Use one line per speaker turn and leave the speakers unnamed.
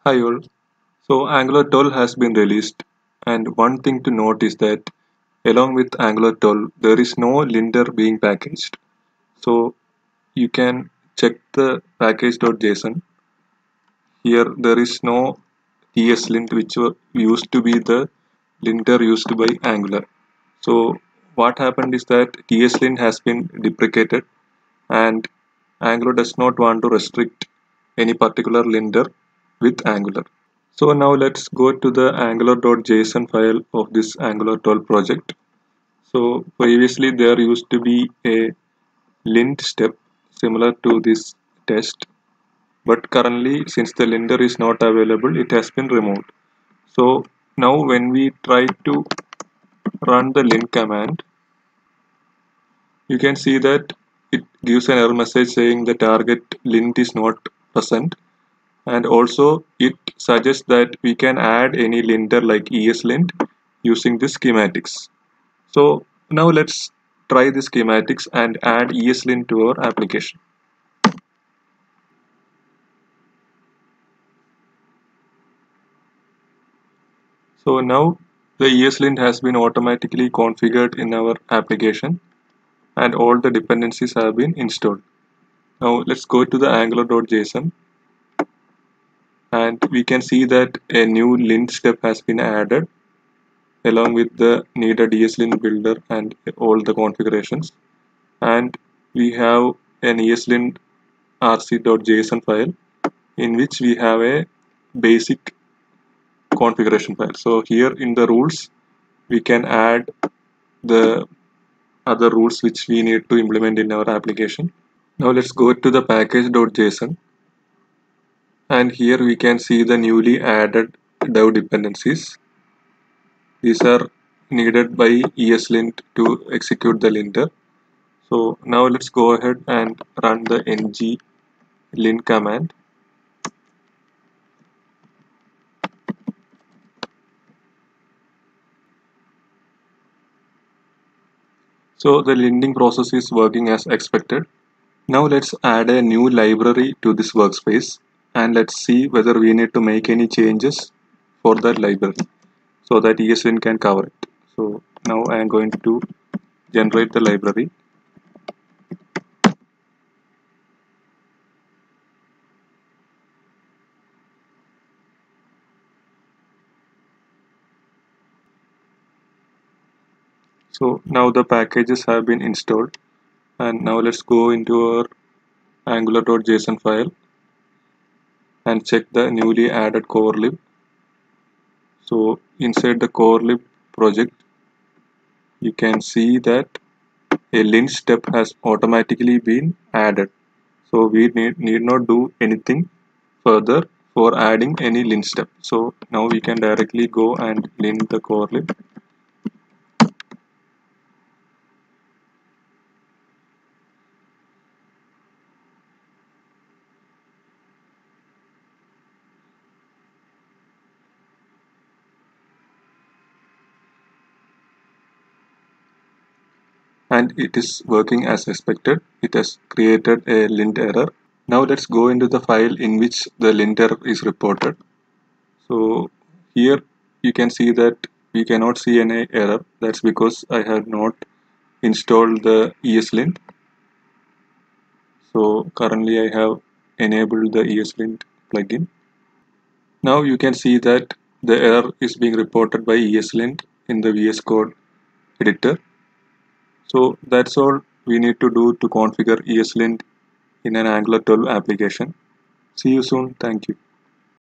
Hi all. So Angular 12 has been released, and one thing to note is that along with Angular 12 there is no linter being packaged. So you can check the package.json. Here there is no TSLint, which used to be the linter used by Angular. So what happened is that TSLint has been deprecated, and Angular does not want to restrict any particular linter with Angular. So now let's go to the angular.json file of this Angular 12 project. So previously there used to be a lint step similar to this test, but currently since the linter is not available, it has been removed. So now when we try to run the lint command, you can see that it gives an error message saying the target lint is not present, and also it suggests that we can add any linter like ESLint using the schematics. So now let's try the schematics and add ESLint to our application. So now the ESLint has been automatically configured in our application and all the dependencies have been installed. Now let's go to the angular.json, and we can see that a new lint step has been added along with the needed ESLint builder and all the configurations. And we have an ESLint rc.json file in which we have a basic configuration file. So here in the rules we can add the other rules which we need to implement in our application. Now let's go to the package.json, and here we can see the newly added dev dependencies. These are needed by ESLint to execute the linter. So now let's go ahead and run the ng lint command. So the linting process is working as expected. Now let's add a new library to this workspace, and let's see whether we need to make any changes for that library so that ESLint can cover it. So now I am going to generate the library. So now the packages have been installed, and now let's go into our angular.json file and check the newly added core lib. So inside the core lib project, you can see that a lint step has automatically been added. So we need not do anything further for adding any lint step. So now we can directly go and lint the core lib. And it is working as expected. It has created a lint error. Now let's go into the file in which the lint error is reported. So here you can see that we cannot see any error. That's because I have not installed the ESLint. So currently I have enabled the ESLint plugin. Now you can see that the error is being reported by ESLint in the VS Code editor. So that's all we need to do to configure ESLint in an Angular 12 application. See you soon. Thank you.